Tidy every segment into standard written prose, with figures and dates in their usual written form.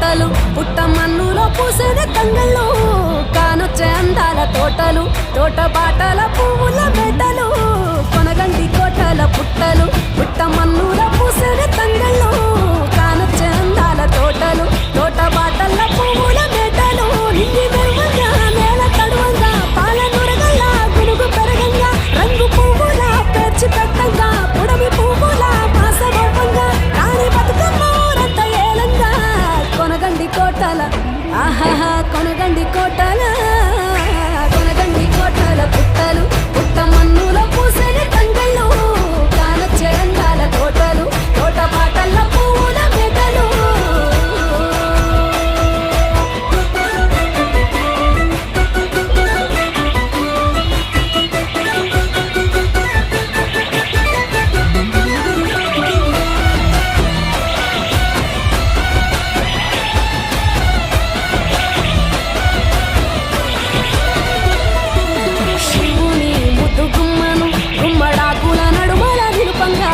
తోటలు పుట్టమన్నులో పూసిన తంగళ్ళు కానొచ్చే అందాల తోటలు తోట బాటల పువ్వుల మేటలు కొనగండి కోటల పుట్టలు పుట్టమన్నులో పూసిన తంగళ్ళు కానొచ్చే అందాల తోటలు తోట బాటల పువ్వుల మేటలు నింగి మెరువంగా నేల తడువంగా పాల నురగల్ల గునుగు పెరగంగా రంగు పువ్వుల పేర్చి పెట్టంగా పుడమి పువ్వుల మాసవంగా రాణి బతుకమ్మ ఊరంతా ఏలంగా కొనగండి కోటల ఆహాహా కొనగండి కోటల కొనగండి కోటల పుట్టలు పుట్టమన్నులో పూసని తంగళ్ళు కానొచ్చే అందాల తోటలు తోట పాటల పువ్వుల మేటలు శివుని ముద్దు గుమ్మను గుమ్మడాకుల నడుమల నిలుపంగా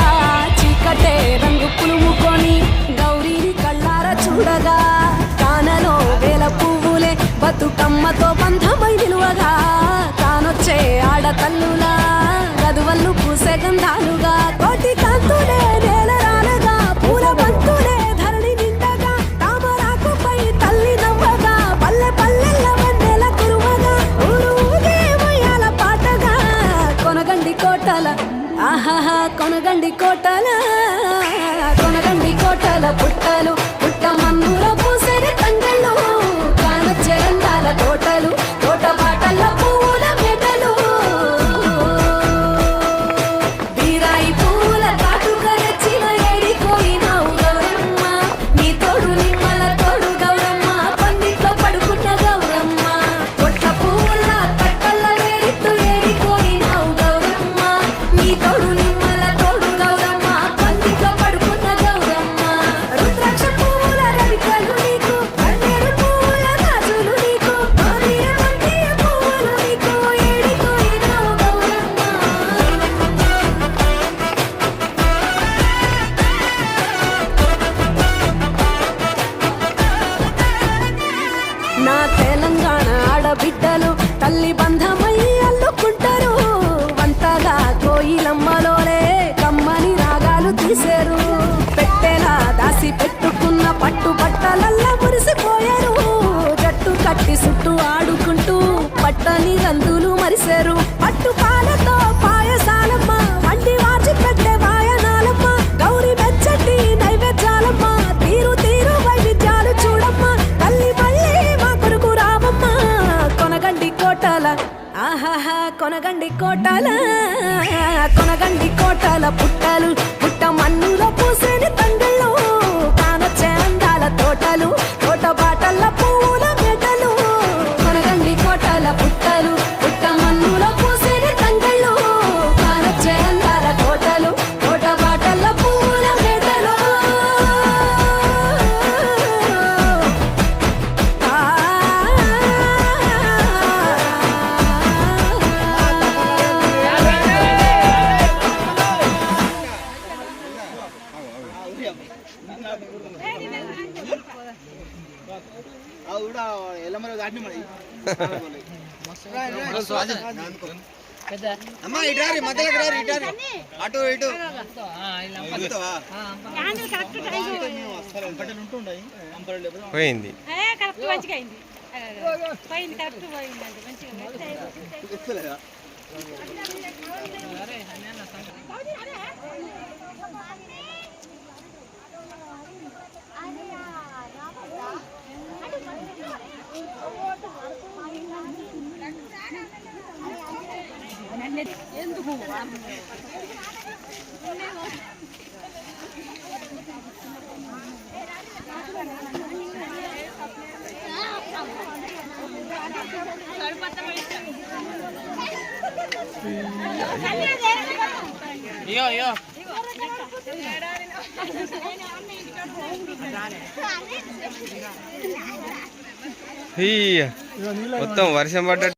చీకటే రంగు పులుముకొని గౌరీని కళ్ళార చూడగా కానలో వేల పువ్వులే బతుకమ్మతో బంధమై నిలువగా కానొచ్చే ఆడతల్లులా గదువల్లు పూసే గంధాలుగా కోటి కాంతులే నేల రాలగా పూల బంతులే ధరణి నిండగా తామరాకుపై తల్లి నవ్వగా పల్లె పల్లెల్ల వన్నెల కురువగా ఊరు ఊగే ఉయ్యాల పాటగా కొనగండి కోటల ఆహాహా కొనగండి కోటల కొనగండి కోటల పుట్టలు పుట్టమన్నులో పూసని తంగళ్ళు కానొచ్చే అందాల తోటలు తోట పాటల పువ్వుల మేటలు బీరాయి పువ్వుల కాటుక తెచ్చిన ఏడిపోయినావు గౌరమ్మ నీ తోడు నిమ్మల తోడు గౌరమ్మ పందిట్లో పడుకున్న గౌరమ్మ పొట్ల పువ్వుల కట్టల్ల వేడితో ఏడిపోయినావు గౌరమ్మ నీ తోడు నిమ్మల తోడు గౌరమ్మ పందిట్లో పడుకున్న గౌరమ్మ రుద్రాక్ష పువ్వుల రవికలు నీకు కన్నేరు పువ్వుల గాజులు నీకు మారియమ్మ పువ్వులు నీకు ఏడిపోయినావు గౌరమ్మ నా తెలంగాణ ఆడబిడ్డలు తల్లి బంధమై అల్లుకుంటారు వంతగా కోయిలమ్మలోనే కమ్మని రాగాలు తీశారు పెట్టేలా దాసి పెట్టుకున్న పట్టు బట్టలల్లా మురిసిపోయారు జట్టు కట్టి చుట్టూ ఆడుకుంటూ పట్టని రందులు మరిశారు పట్టు పాలతో పాయసాలమ్మ వండి వాచి పెట్టే వాయనాలమ్మ గౌరి వెచ్చటి నైవేద్యాలమ్మ తీరు తీరు వైవిధ్యాలు చూడమ్మ తల్లి మళ్ళీ మా కొడుకు రామమ్మ కొనగండి కోటల ఆహాహా కొనగండి కోటల కొనగండి కోటల పుట్టలు పుట్టమన్నులో పూసని తంగళ్ళు కానొచ్చే అందాల తోటలు తోట బాటల పువ్వుల మేటలు కొనగండి కోటల పుట్టలు పుట్టమన్నులో పూసని తంగళ్ళు కానొచ్చే అందాల తోటలు తోట బాటల పువ్వుల మేటలు అమ్మా ఇటారి మధ్యలోకి రారు ఇటారి అటు ఇటు పోయింది ఎందుకు మొత్తం వర్షం పడ్డట్టు